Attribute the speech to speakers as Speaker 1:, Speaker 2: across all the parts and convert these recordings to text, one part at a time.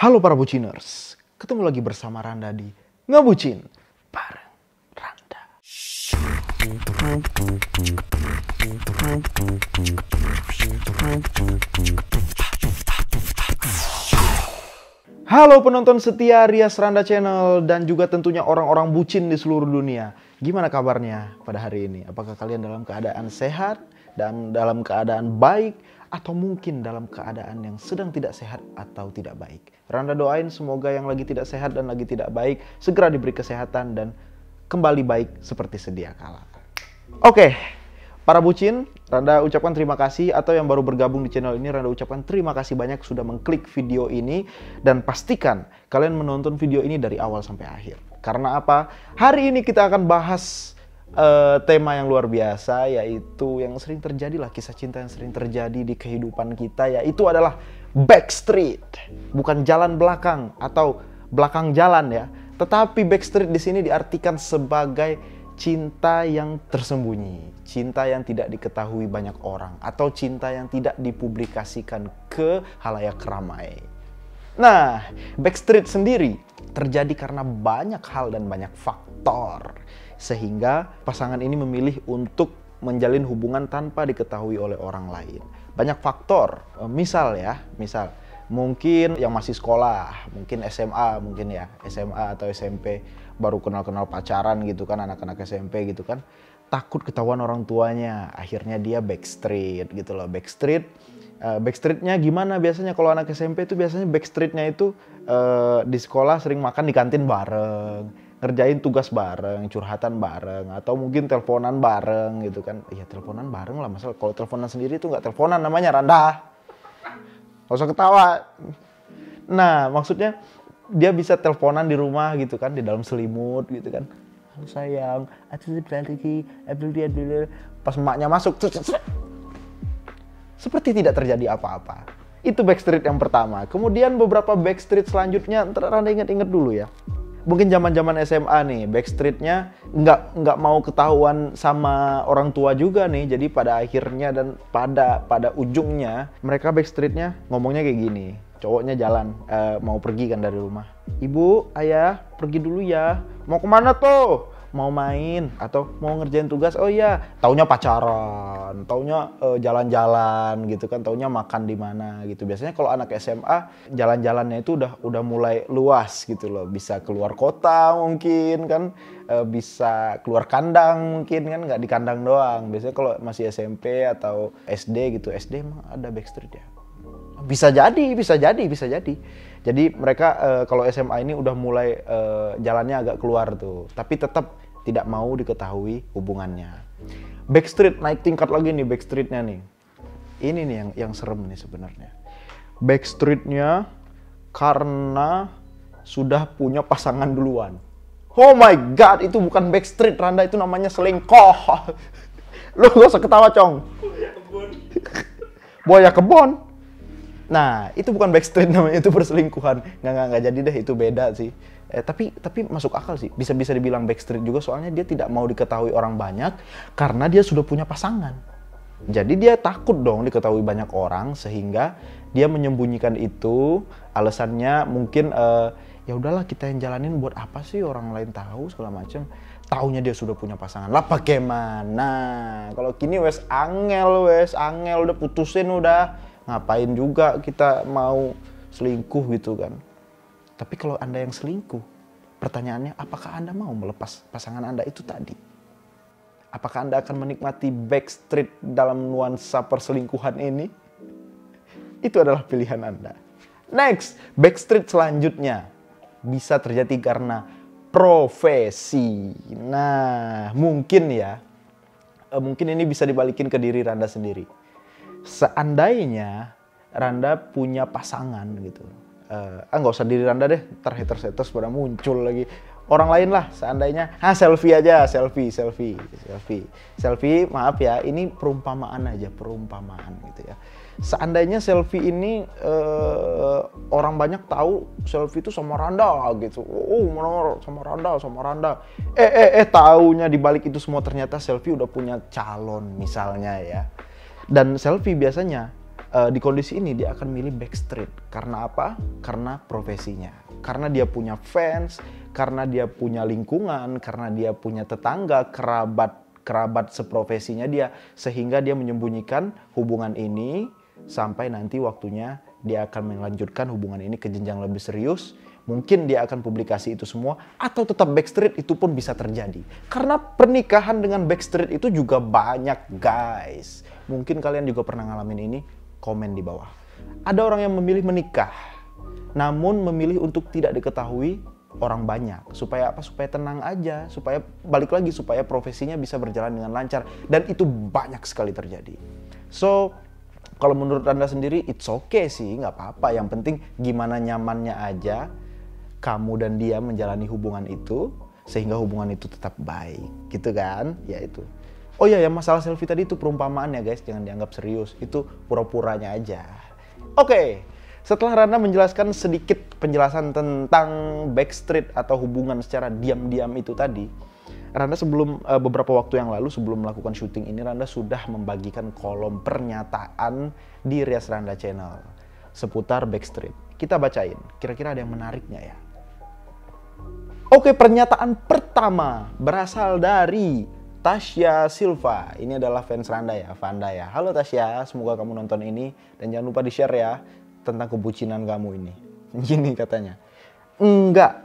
Speaker 1: Halo para buciners, ketemu lagi bersama Randa di Ngebucin bareng Randa. Halo penonton setia Rias Randa Channel dan juga tentunya orang-orang bucin di seluruh dunia. Gimana kabarnya pada hari ini? Apakah kalian dalam keadaan sehat dan dalam keadaan baik? Atau mungkin dalam keadaan yang sedang tidak sehat atau tidak baik. Randa doain semoga yang lagi tidak sehat dan lagi tidak baik segera diberi kesehatan dan kembali baik seperti sedia kala. Oke, para bucin, Randa ucapkan terima kasih, atau yang baru bergabung di channel ini, Randa ucapkan terima kasih banyak sudah mengklik video ini dan pastikan kalian menonton video ini dari awal sampai akhir. Karena apa? Hari ini kita akan bahas tema yang luar biasa, yaitu yang sering terjadi lah, kisah cinta yang sering terjadi di kehidupan kita, yaitu adalah backstreet. Bukan jalan belakang atau belakang jalan ya, tetapi backstreet di sini diartikan sebagai cinta yang tersembunyi, cinta yang tidak diketahui banyak orang, atau cinta yang tidak dipublikasikan ke halayak ramai. Nah, backstreet sendiri terjadi karena banyak hal dan banyak faktor, sehingga pasangan ini memilih untuk menjalin hubungan tanpa diketahui oleh orang lain. Banyak faktor, misal mungkin yang masih sekolah, mungkin SMA, atau SMP, baru kenal-kenal pacaran gitu kan, anak-anak SMP gitu kan, takut ketahuan orang tuanya, akhirnya dia backstreet gitu loh. Backstreetnya gimana biasanya kalau anak SMP itu? Biasanya backstreetnya itu di sekolah sering makan di kantin bareng, ngerjain tugas bareng, curhatan bareng, atau mungkin teleponan bareng gitu kan. Iya, teleponan bareng lah, masalah kalau teleponan sendiri itu nggak teleponan namanya, Randa. Nggak usah ketawa. Nah, maksudnya dia bisa teleponan di rumah gitu kan, di dalam selimut gitu kan. Halo sayang, pas emaknya masuk, seperti tidak terjadi apa-apa. Itu backstreet yang pertama. Kemudian beberapa backstreet selanjutnya, Randa ingat-ingat dulu ya. Mungkin zaman-zaman SMA nih, backstreetnya nggak mau ketahuan sama orang tua juga nih. Jadi pada akhirnya dan pada ujungnya mereka backstreetnya ngomongnya kayak gini. Cowoknya jalan, mau pergi kan dari rumah. Ibu, ayah, pergi dulu ya. Mau kemana tuh? Mau main atau mau ngerjain tugas? Oh iya, taunya pacaran, taunya jalan-jalan gitu kan, taunya makan di mana gitu. Biasanya kalau anak SMA jalan-jalannya itu udah mulai luas gitu loh, bisa keluar kota mungkin kan, bisa keluar kandang mungkin kan, nggak di kandang doang. Biasanya kalau masih SMP atau SD gitu, SD emang ada backstreet ya. Bisa jadi. Jadi mereka kalau SMA ini udah mulai jalannya agak keluar tuh, tapi tetap tidak mau diketahui hubungannya. Backstreet naik tingkat lagi nih backstreetnya nih. Ini nih yang serem nih sebenarnya. Backstreetnya karena sudah punya pasangan duluan. Oh my god, itu bukan backstreet, Randa, itu namanya selingkuh. Lu gak usah ketawa, Cong. Buaya kebon. Nah, itu bukan backstreet namanya, itu perselingkuhan. Nggak jadi deh, itu beda sih. Tapi masuk akal sih, bisa dibilang backstreet juga, soalnya dia tidak mau diketahui orang banyak karena dia sudah punya pasangan. Jadi dia takut dong diketahui banyak orang, sehingga dia menyembunyikan itu. Alasannya mungkin ya udahlah, kita yang jalanin, buat apa sih orang lain tahu segala macam. Taunya dia sudah punya pasangan. Lah bagaimana? Kalau kini wes angel udah putusin udah. Ngapain juga kita mau selingkuh gitu kan. Tapi kalau Anda yang selingkuh, pertanyaannya, apakah Anda mau melepas pasangan Anda itu tadi? Apakah Anda akan menikmati backstreet dalam nuansa perselingkuhan ini? Itu adalah pilihan Anda. Next, backstreet selanjutnya bisa terjadi karena profesi. Nah, mungkin ini bisa dibalikin ke diri Randa sendiri. Seandainya Randa punya pasangan gitu, nggak usah diri Randa deh, ntar haters pada muncul lagi. Orang lain lah, seandainya, selfie aja, selfie. Maaf ya, ini perumpamaan aja, gitu ya. Seandainya selfie ini orang banyak tahu selfie itu sama Randa gitu. Oh, mana sama Randa. Taunya di balik itu semua ternyata selfie udah punya calon misalnya ya. Dan selfie biasanya di kondisi ini dia akan milih backstreet. Karena apa? Karena profesinya. Karena dia punya fans, karena dia punya lingkungan, karena dia punya tetangga, kerabat seprofesinya dia, sehingga dia menyembunyikan hubungan ini sampai nanti waktunya dia akan melanjutkan hubungan ini ke jenjang lebih serius. Mungkin dia akan publikasi itu semua, atau tetap backstreet, itu pun bisa terjadi. Karena pernikahan dengan backstreet itu juga banyak, guys. Mungkin kalian juga pernah ngalamin ini, komen di bawah. Ada orang yang memilih menikah, namun memilih untuk tidak diketahui orang banyak. Supaya apa? Supaya tenang aja, supaya balik lagi, supaya profesinya bisa berjalan dengan lancar. Dan itu banyak sekali terjadi. So, kalau menurut Anda sendiri, it's okay sih, nggak apa-apa. Yang penting gimana nyamannya aja kamu dan dia menjalani hubungan itu, sehingga hubungan itu tetap baik, gitu kan? Ya itu. Oh iya, yang masalah selfie tadi itu perumpamaan ya guys, jangan dianggap serius. Itu pura-puranya aja. Oke, setelah Randa menjelaskan sedikit penjelasan tentang backstreet atau hubungan secara diam-diam itu tadi, Randa sebelum beberapa waktu yang lalu sebelum melakukan syuting ini, Randa sudah membagikan kolom pernyataan di Rias Randa Channel seputar backstreet. Kita bacain, kira-kira ada yang menariknya ya. Oke, pernyataan pertama berasal dari Tasya Silva. Ini adalah fans Randa ya, Vanda ya. Halo Tasya, semoga kamu nonton ini dan jangan lupa di-share ya tentang kebucinan kamu ini. Gini katanya. Enggak.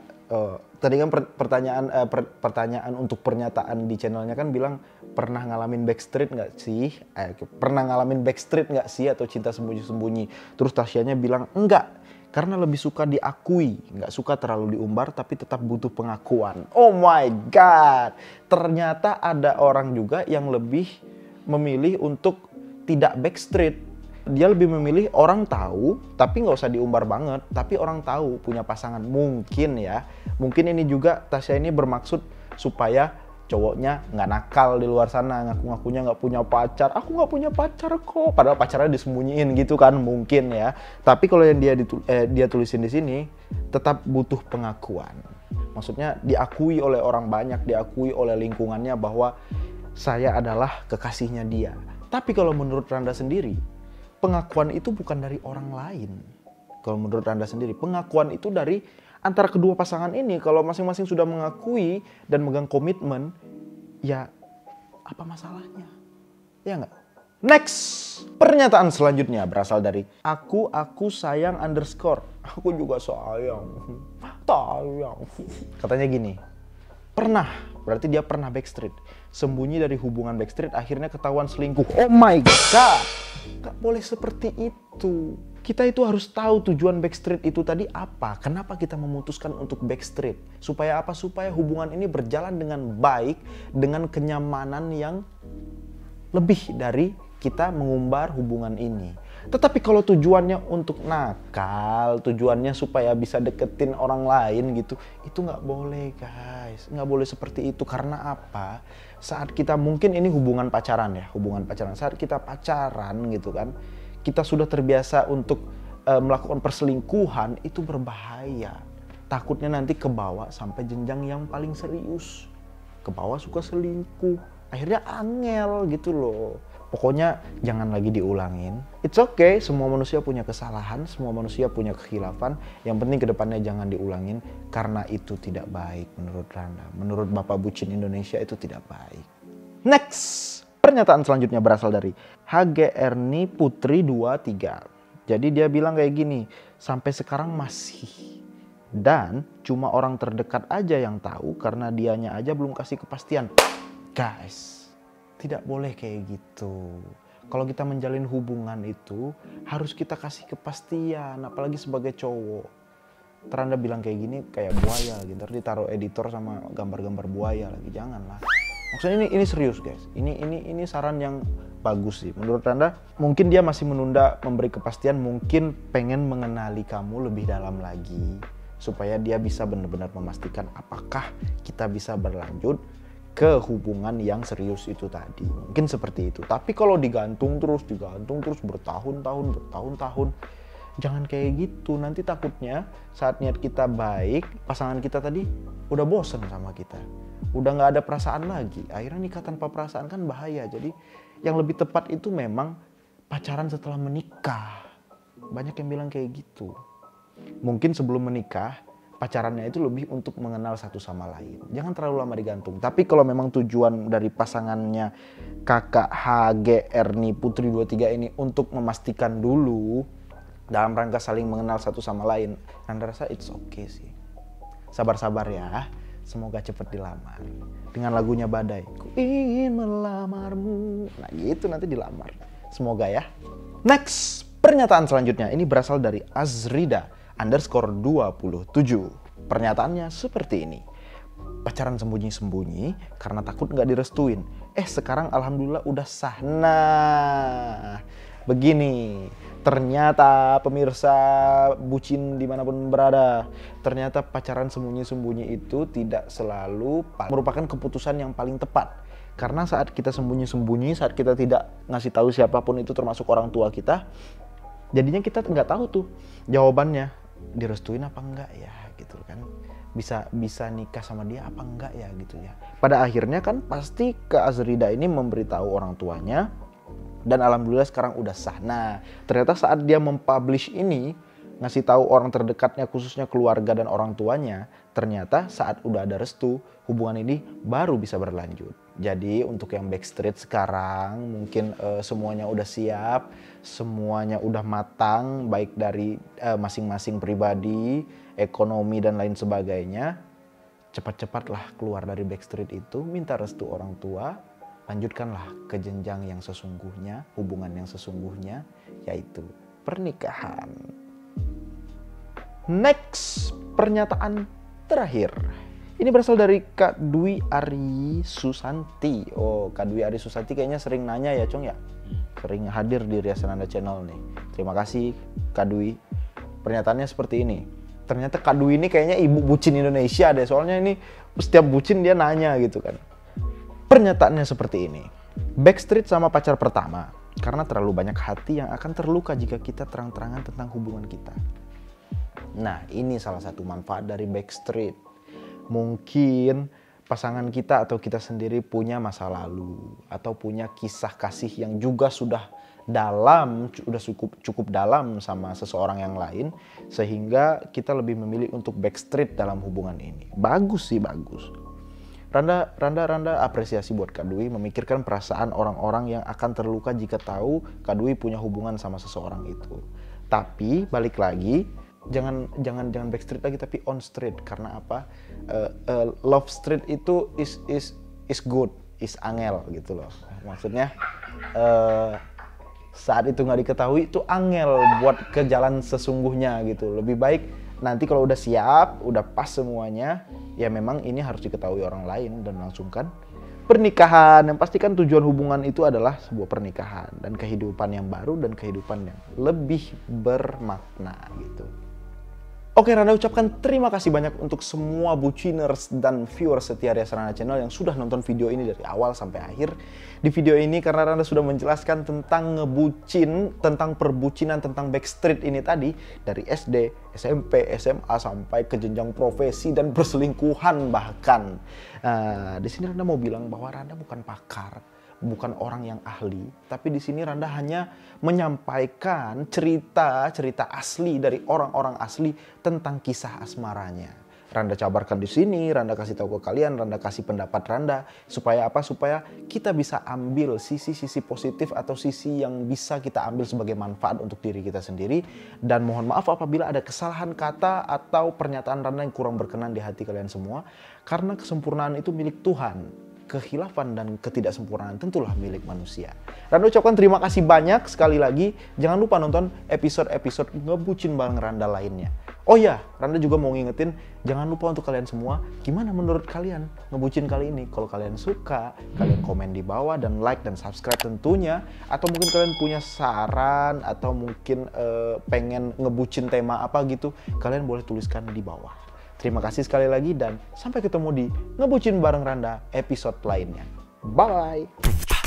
Speaker 1: Tadi kan pertanyaan untuk pernyataan di channelnya kan bilang pernah ngalamin backstreet nggak sih? Pernah ngalamin backstreet nggak sih atau cinta sembunyi-sembunyi? Terus Tasyanya bilang enggak. Karena lebih suka diakui, nggak suka terlalu diumbar tapi tetap butuh pengakuan. Oh my God, ternyata ada orang juga yang lebih memilih untuk tidak backstreet. Dia lebih memilih orang tahu, tapi nggak usah diumbar banget, tapi orang tahu punya pasangan. Mungkin ya, mungkin ini juga Tasya ini bermaksud supaya cowoknya nggak nakal di luar sana, ngaku-ngakunya nggak punya pacar. Aku nggak punya pacar kok, padahal pacarnya disembunyiin gitu kan, mungkin ya. Tapi kalau yang dia tulisin di sini, tetap butuh pengakuan. Maksudnya diakui oleh orang banyak, diakui oleh lingkungannya bahwa saya adalah kekasihnya dia. Tapi kalau menurut Randa sendiri, pengakuan itu bukan dari orang lain. Kalau menurut Randa sendiri, pengakuan itu dari antara kedua pasangan ini. Kalau masing-masing sudah mengakui dan megang komitmen, ya apa masalahnya? Ya nggak? Next, pernyataan selanjutnya berasal dari aku sayang underscore. Aku juga sayang. Katanya gini, pernah, berarti dia pernah backstreet. Sembunyi dari hubungan backstreet, akhirnya ketahuan selingkuh. Oh my God, gak boleh seperti itu. Kita itu harus tahu tujuan backstreet itu tadi apa. Kenapa kita memutuskan untuk backstreet? Supaya apa? Supaya hubungan ini berjalan dengan baik, dengan kenyamanan yang lebih dari kita mengumbar hubungan ini. Tetapi kalau tujuannya untuk nakal, tujuannya supaya bisa deketin orang lain gitu, itu nggak boleh guys. Nggak boleh seperti itu. Karena apa? Saat kita, mungkin ini hubungan pacaran ya, hubungan pacaran. Saat kita pacaran gitu kan, kita sudah terbiasa untuk melakukan perselingkuhan, itu berbahaya. Takutnya nanti kebawa sampai jenjang yang paling serius. Kebawa suka selingkuh, akhirnya angel gitu loh. Pokoknya jangan lagi diulangin. It's okay, semua manusia punya kesalahan, semua manusia punya kekhilafan. Yang penting kedepannya jangan diulangin, karena itu tidak baik menurut Randa. Menurut Bapak Bucin Indonesia itu tidak baik. Next, pernyataan selanjutnya berasal dari HGRni Putri 23. Jadi dia bilang kayak gini, sampai sekarang masih. Dan cuma orang terdekat aja yang tahu karena dianya aja belum kasih kepastian. Guys, tidak boleh kayak gitu. Kalau kita menjalin hubungan itu harus kita kasih kepastian, apalagi sebagai cowok. Teranda bilang kayak gini kayak buaya lagi, ntar ditaruh editor sama gambar-gambar buaya lagi, janganlah. Maksudnya ini serius guys, ini saran yang bagus sih. Menurut Randa mungkin dia masih menunda memberi kepastian, mungkin pengen mengenali kamu lebih dalam lagi. Supaya dia bisa benar-benar memastikan apakah kita bisa berlanjut ke hubungan yang serius itu tadi. Mungkin seperti itu. Tapi kalau digantung terus bertahun-tahun, jangan kayak gitu. Nanti takutnya saat niat kita baik, pasangan kita tadi udah bosen sama kita. Udah gak ada perasaan lagi. Akhirnya nikah tanpa perasaan kan bahaya. Jadi yang lebih tepat itu memang pacaran setelah menikah. Banyak yang bilang kayak gitu. Mungkin sebelum menikah, pacarannya itu lebih untuk mengenal satu sama lain. Jangan terlalu lama digantung. Tapi kalau memang tujuan dari pasangannya kakak HGR nih, Putri 23 ini untuk memastikan dulu dalam rangka saling mengenal satu sama lain, Randa rasa it's okay sih. Sabar-sabar ya, semoga cepat dilamar. Dengan lagunya Badai, ku ingin melamarmu. Nah gitu nanti dilamar. Semoga ya. Next, pernyataan selanjutnya ini berasal dari Azrida_27. Pernyataannya seperti ini. Pacaran sembunyi-sembunyi karena takut nggak direstuin. Sekarang alhamdulillah udah sah. Nah, begini. Ternyata pemirsa bucin dimanapun berada, ternyata pacaran sembunyi-sembunyi itu tidak selalu merupakan keputusan yang paling tepat. Karena saat kita sembunyi-sembunyi, saat kita tidak ngasih tahu siapapun itu termasuk orang tua kita, jadinya kita nggak tahu tuh jawabannya, direstuin apa enggak ya gitu kan, bisa nikah sama dia apa enggak ya gitu ya. Pada akhirnya kan pasti Kak Azrida ini memberitahu orang tuanya dan alhamdulillah sekarang udah sah. Nah ternyata saat dia mempublish ini, ngasih tahu orang terdekatnya khususnya keluarga dan orang tuanya, ternyata saat udah ada restu, hubungan ini baru bisa berlanjut. Jadi untuk yang backstreet sekarang mungkin semuanya udah siap, semuanya udah matang, baik dari masing-masing pribadi, ekonomi dan lain sebagainya. Cepat-cepatlah keluar dari backstreet itu, minta restu orang tua, lanjutkanlah ke jenjang yang sesungguhnya, hubungan yang sesungguhnya, yaitu pernikahan. Next, pernyataan terakhir. Ini berasal dari Kak Dwi Ari Susanti. Oh, Kak Dwi Ari Susanti kayaknya sering nanya ya, Cong ya? Sering hadir di Ria Sananda Channel nih. Terima kasih, Kak Dwi. Pernyataannya seperti ini. Ternyata Kak Dwi ini kayaknya ibu bucin Indonesia deh. Soalnya ini setiap bucin dia nanya gitu kan. Pernyataannya seperti ini. Backstreet sama pacar pertama. Karena terlalu banyak hati yang akan terluka jika kita terang-terangan tentang hubungan kita. Nah, ini salah satu manfaat dari backstreet. Mungkin pasangan kita atau kita sendiri punya masa lalu atau punya kisah kasih yang juga sudah dalam, sudah cukup dalam sama seseorang yang lain, sehingga kita lebih memilih untuk backstreet dalam hubungan ini. Bagus sih, bagus. Randa apresiasi buat Kak Dwi memikirkan perasaan orang-orang yang akan terluka jika tahu Kak Dwi punya hubungan sama seseorang itu. Tapi balik lagi, jangan backstreet lagi tapi on street. Karena apa? Love street itu is good, is angel gitu loh. Maksudnya saat itu nggak diketahui itu angel buat ke jalan sesungguhnya gitu. Lebih baik nanti kalau udah siap, udah pas semuanya, ya memang ini harus diketahui orang lain dan melangsungkan pernikahan. Yang pastikan tujuan hubungan itu adalah sebuah pernikahan dan kehidupan yang baru dan kehidupan yang lebih bermakna gitu. Oke, Randa ucapkan terima kasih banyak untuk semua buciners dan viewers setia Ria Sananda Channel yang sudah nonton video ini dari awal sampai akhir. Di video ini karena Randa sudah menjelaskan tentang ngebucin, tentang perbucinan, tentang backstreet ini tadi. Dari SD, SMP, SMA sampai ke jenjang profesi dan perselingkuhan bahkan. Di sini Randa mau bilang bahwa Randa bukan pakar, bukan orang yang ahli, tapi di sini Randa hanya menyampaikan cerita asli dari orang-orang asli tentang kisah asmaranya. Randa cabarkan di sini, Randa kasih tahu ke kalian, Randa kasih pendapat Randa supaya apa? Supaya kita bisa ambil sisi-sisi positif atau sisi yang bisa kita ambil sebagai manfaat untuk diri kita sendiri. Dan mohon maaf apabila ada kesalahan kata atau pernyataan Randa yang kurang berkenan di hati kalian semua, karena kesempurnaan itu milik Tuhan. Kehilafan dan ketidaksempurnaan tentulah milik manusia. Randa ucapkan terima kasih banyak sekali lagi. Jangan lupa nonton episode-episode ngebucin bareng Randa lainnya. Oh ya, Randa juga mau ngingetin, jangan lupa untuk kalian semua, gimana menurut kalian ngebucin kali ini? Kalau kalian suka, kalian komen di bawah dan like dan subscribe tentunya. Atau mungkin kalian punya saran atau mungkin pengen ngebucin tema apa gitu, kalian boleh tuliskan di bawah. Terima kasih sekali lagi dan sampai ketemu di Ngebucin Bareng Randa episode lainnya. Bye!